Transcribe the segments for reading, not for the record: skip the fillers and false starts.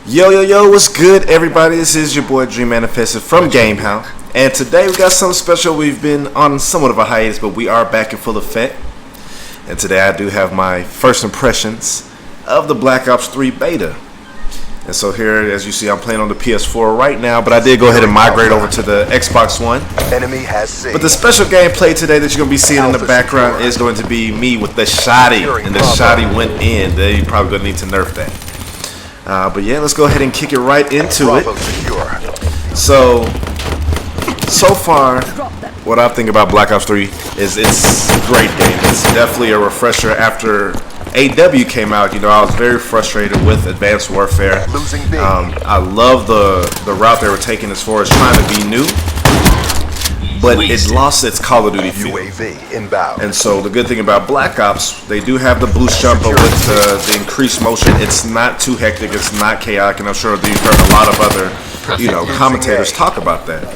Yo, what's good, everybody? This is your boy Dream Manifested from GameHow, and today we got something special. We've been on somewhat of a hiatus, but we are back in full effect. And today I do have my first impressions of the Black Ops 3 beta. And so here, as you see, I'm playing on the PS4 right now, but I did go ahead and migrate over to the Xbox One. But the special gameplay today that you're going to be seeing in the background is going to be me with the shotty, and the shotty went in. They're probably going to need to nerf that. But yeah, let's go ahead and kick it right into it. So far, what I think about Black Ops 3 is it's a great game. It's definitely a refresher after AW came out. You know, I was very frustrated with Advanced Warfare. I love the route they were taking as far as trying to be new, but it lost its Call of Duty feel. And so the good thing about Black Ops, they do have the boost jumper with the increased motion. It's not too hectic, it's not chaotic, and I'm sure that you've heard a lot of other, commentators talk about that.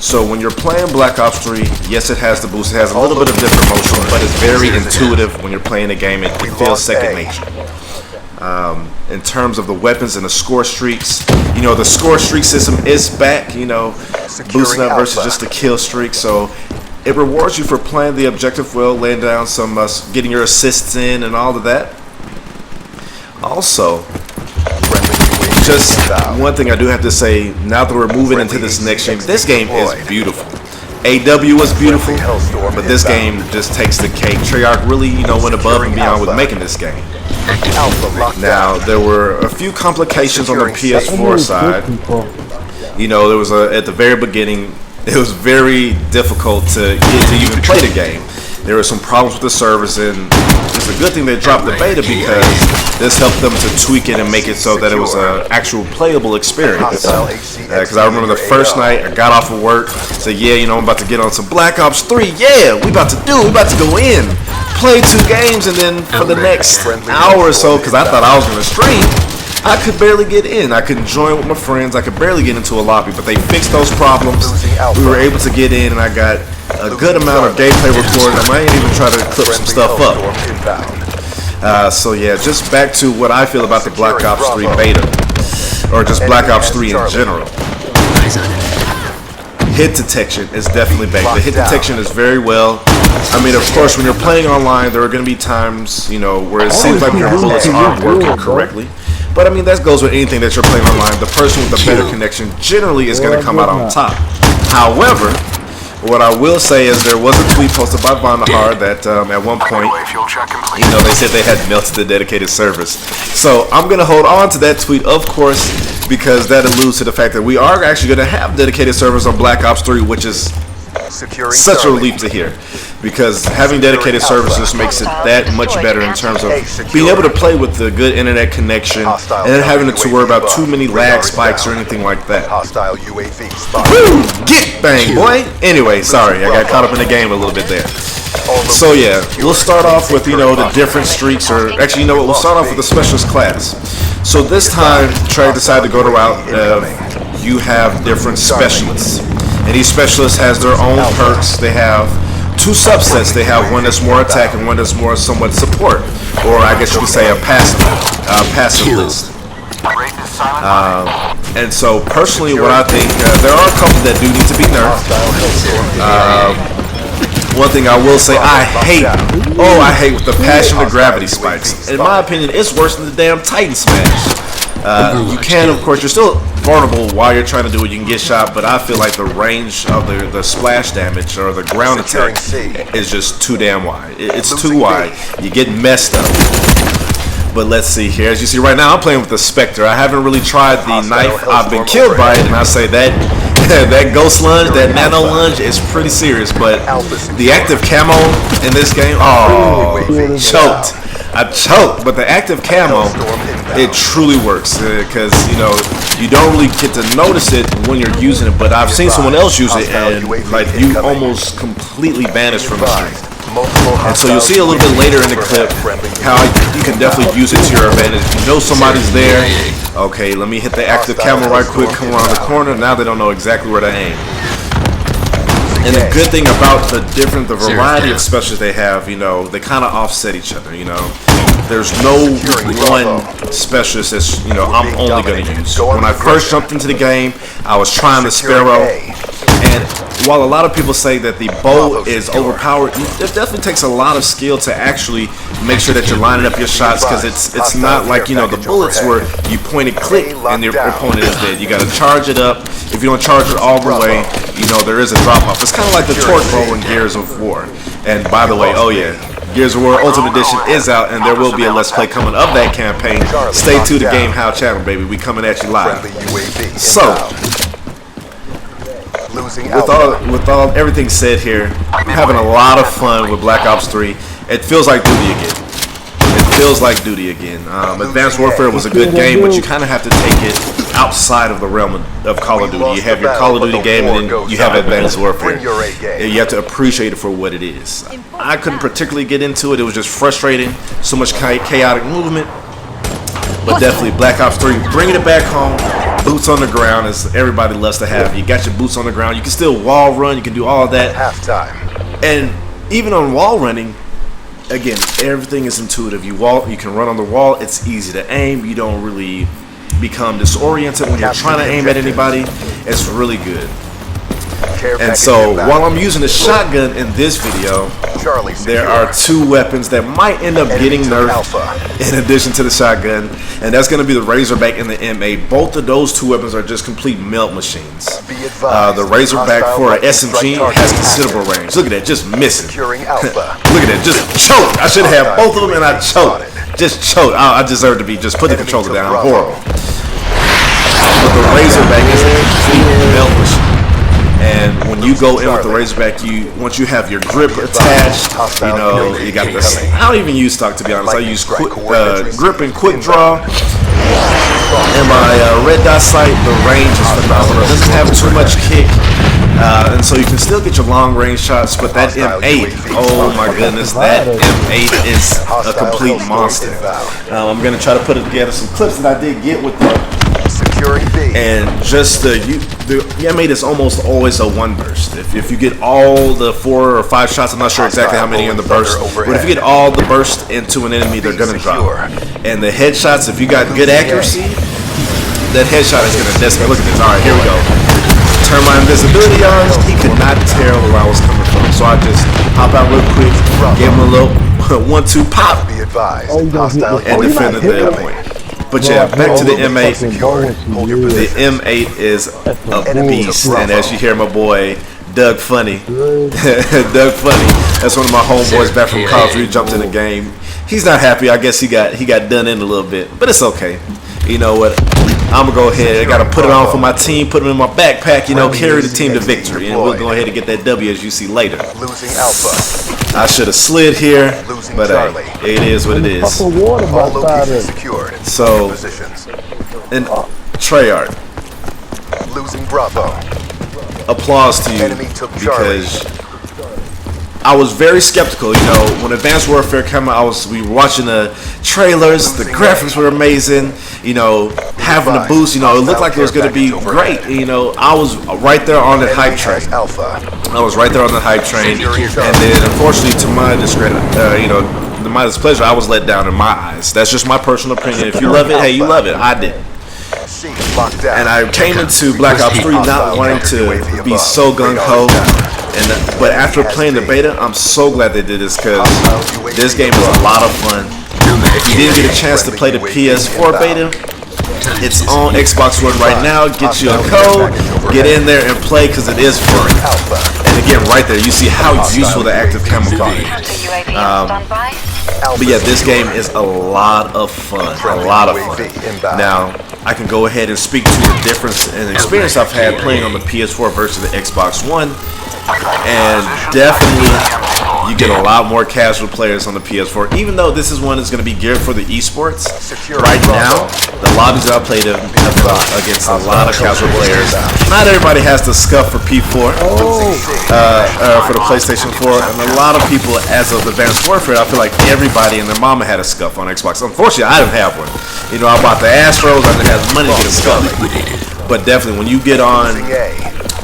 So when you're playing Black Ops 3, yes, it has the boost. It has a little bit of different motion, but it's very intuitive when you're playing the game. It feels second nature. In terms of the weapons and the score streaks, the score streak system is back, boosting up versus just the kill streak. So it rewards you for playing the objective well, laying down some, getting your assists in and all of that. Also, just one thing I do have to say, now that we're moving into this next game, this game is beautiful. AW was beautiful, but this game just takes the cake. Treyarch really, went above and beyond with making this game. Now, there were a few complications on the PS4 side. There was at the very beginning, it was very difficult to get to even play the game. There were some problems with the servers, and it's a good thing they dropped the beta because this helped them to tweak it and make it so that it was an actual playable experience. Because I remember the first night I got off of work, said, I'm about to get on some Black Ops 3. Yeah, we about to go in, play 2 games, and then for the next hour or so, because I thought I was going to stream, I could barely get in. I couldn't join with my friends. I could barely get into a lobby, but they fixed those problems. We were able to get in, and I got a good amount of gameplay recorded. I might even try to clip some stuff up. So yeah, just back to what I feel about the Black Ops 3 beta, or just Black Ops 3 in general. Hit detection is definitely back. The hit detection is very well. I mean, of course, when you're playing online, there are going to be times, where it seems like your bullets aren't working correctly. But I mean, that goes with anything that you're playing online. The person with the better connection generally is going to come out on top. However, what I will say is there was a tweet posted by Vonderhaar that at one point, they said they had melted the dedicated servers. So I'm going to hold on to that tweet, of course, because that alludes to the fact that we are actually going to have dedicated servers on Black Ops 3, which is such a relief to hear, because having dedicated servers just makes it that much better in terms of being able to play with the good internet connection and then having to worry about too many lag spikes or anything like that. Woo! Get bang, boy! Anyway, sorry, I got caught up in the game a little bit there. So yeah, we'll start off with, the different streaks, or actually, we'll start off with the specialist class. So this time, Trey decided to go the route of you have different specialists. And each specialist has their own perks. They have 2 subsets. They have one that's more attack and one that's more somewhat support, or I guess you could say a passive list. And so personally, what I think, there are a couple that do need to be nerfed. One thing I will say, I hate with the passion the gravity spikes. In my opinion, it's worse than the damn Titan Smash. You can, of course, you're still vulnerable while you're trying to do it. You can get shot, but I feel like the range of the splash damage or the ground attack is just too damn wide. It's too wide. You get messed up. But let's see here. As you see right now, I'm playing with the Spectre. I haven't really tried the knife. I've been killed by it, and I say that that ghost lunge, that nano lunge is pretty serious. But the active camo in this game, choked. I choked, but the active camo, it truly works, because you don't really get to notice it when you're using it, but I've seen someone else use it and you almost completely vanish from the screen. And so you'll see a little bit later in the clip how you can definitely use it to your advantage. If you know somebody's there, okay, let me hit the active camo right quick, come around the corner. Now they don't know exactly where to aim. And the good thing about the variety of specials they have, you know, they kind of offset each other. You know, there's no one specialist that's, you know, I'm only going to use. When I first jumped into the game, I was trying the Sparrow, and while a lot of people say that the bow is overpowered, it definitely takes a lot of skill to actually make sure that you're lining up your shots, because it's not like, you know, the bullets where you point and click and your opponent is dead. You got to charge it up. If you don't charge it all the way, you know, there is a drop off. It's kind of like the torque bow in Gears of War. And by the way, oh yeah, Gears of War Ultimate Edition is out, and there will be a Let's Play coming of that campaign. Stay tuned to Game How channel, baby. We coming at you live. So, with all everything said here, I'm having a lot of fun with Black Ops 3. It feels like duty again. Advanced Warfare was a good game, but you kind of have to take it outside of the realm of Call of Duty. You have your Call of Duty game, and then you have Advanced Warfare. You have to appreciate it for what it is. I couldn't particularly get into it. It was just frustrating. So much chaotic movement. But definitely Black Ops 3, bringing it back home. Boots on the ground, as everybody loves to have. You got your boots on the ground. You can still wall run. You can do all of that. And even on wall running, again, everything is intuitive. You can run on the wall. It's easy to aim. You don't really become disoriented when you're trying to aim at anybody. It's really good. And so while I'm using the shotgun in this video, there are two weapons that might end up getting nerfed in addition to the shotgun, and that's going to be the Razorback and the M8. Both of those two weapons are just complete melt machines. The Razorback for an SMG has considerable range. Look at that, just missing. Look at that, just choked. I should have had both of them, and I choked. Just choked. I deserve to be just put the controller down. Horrible. But the Razorback is a complete melt machine. And when you go in with the Razorback, once you have your grip attached, you know, you got this. I don't even use stock, to be honest. I use grip and quick draw. And my red dot sight, the range is phenomenal. It doesn't have too much kick, and so you can still get your long range shots. But that M8, oh my goodness, that M8 is a complete monster. I'm gonna try to put together some clips that I did get with that. And just the M8 is almost always a one burst. If you get all the 4 or 5 shots, I'm not sure exactly how many are in the burst, but if you get all the burst into an enemy, they're gonna drop. And the headshots, if you got good accuracy, that headshot is gonna decimate. Look at this. All right, here we go. Turn my invisibility on. He could not tell where I was coming from, so I just hop out real quick, give him a little 1-2 pop, and defended the point. But yeah, back to the M8. The M8 is a beast, and as you hear my boy Doug Funny, Doug Funny, that's one of my homeboys back from college. We jumped in the game. He's not happy. I guess he got done in a little bit, but it's okay. You know what? I'm gonna go ahead. I gotta put it on for my team, put them in my backpack. You know, carry the team to victory, and we'll go ahead and get that W, as you see later. I should have slid here, but hey, it is what it is. So, and Treyarch, applause to you, because I was very skeptical. You know, when Advanced Warfare came out, we were watching the trailers. The graphics were amazing. You know, having the boost. You know, it looked like it was going to be great. You know, I was right there on the hype train. I was right there on the hype train, and then unfortunately, to my discredit, you know, to my displeasure, I was let down in my eyes. That's just my personal opinion. If you love it, hey, you love it. I didn't. And I came into Black Ops 3 not wanting to be so gung-ho, but after playing the beta, I'm so glad they did this, because this game is a lot of fun. If you didn't get a chance to play the PS4 beta, it's on Xbox One right now. Get you a code, get in there and play, because it is fun. And again, right there, you see how useful the active camouflage is. But yeah, this game is a lot of fun. A lot of fun. Now, I can go ahead and speak to the difference in experience I've had playing on the PS4 versus the Xbox One. And definitely, you get a lot more casual players on the PS4, even though this is one that's going to be geared for the esports. Right now, the lobbies that I played have against a lot of casual players. Not everybody has the scuff for P4, for the PlayStation 4, and a lot of people, as of Advanced Warfare, I feel like everybody and their mama had a scuff on Xbox. Unfortunately, I didn't have one. You know, I bought the Astros, I didn't have money to get a scuff. But definitely, when you get on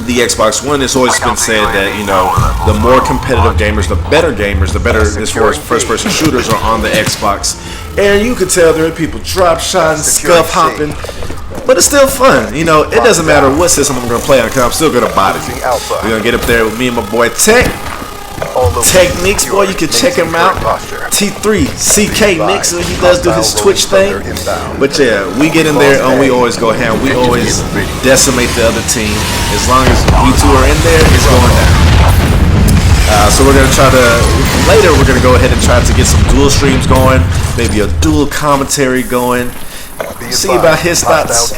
the Xbox One, it's always been said that, you know, the more competitive gamers, the better as far as first-person shooters are on the Xbox. And you can tell there are people drop shotting, scuff hopping, but it's still fun. You know, it doesn't matter what system I'm going to play on, because I'm still going to body you. We're going to get up there with me and my boy Tech. Techniques, boy, you can check him out. T3CK Nick, so he does do his Twitch thing. But yeah, we get in there and we always go ham. We always decimate the other team. As long as we two are in there, it's going down. So we're gonna try to later. We're gonna go ahead and try to get some dual streams going, maybe a dual commentary going. See about his thoughts.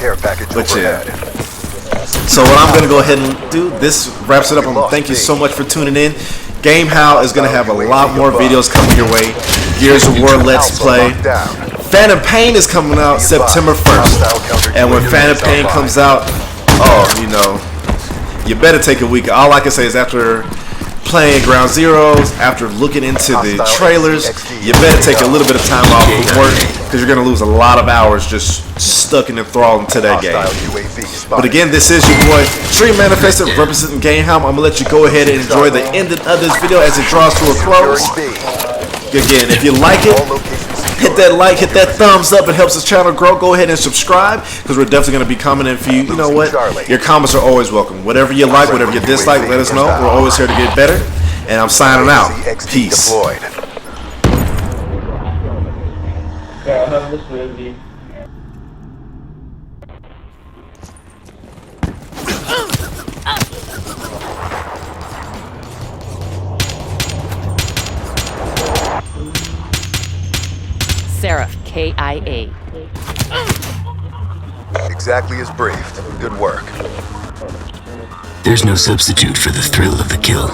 But yeah. So what I'm gonna go ahead and do, this wraps it up. Thank you so much for tuning in. GameHow is going to have a lot more videos coming your way. Gears of War Let's Play. Phantom Pain is coming out September 1st. And when Phantom Pain comes out, oh, you know, you better take a week. All I can say is after playing Ground Zeroes, after looking into the trailers, you better take a little bit of time off from work, because you're going to lose a lot of hours just stuck and enthralled into that game. But again, this is your boy Dream Manifested representing GameHow. I'm going to let you go ahead and enjoy the ending of this video as it draws to a close. Again, if you like it, hit that like, hit that thumbs up. It helps this channel grow. Go ahead and subscribe, because we're definitely going to be commenting for you. You know what? Your comments are always welcome. Whatever you like, whatever you dislike, let us know. We're always here to get better. And I'm signing out. Peace. Seraph, KIA. Exactly as briefed. Good work. There's no substitute for the thrill of the kill.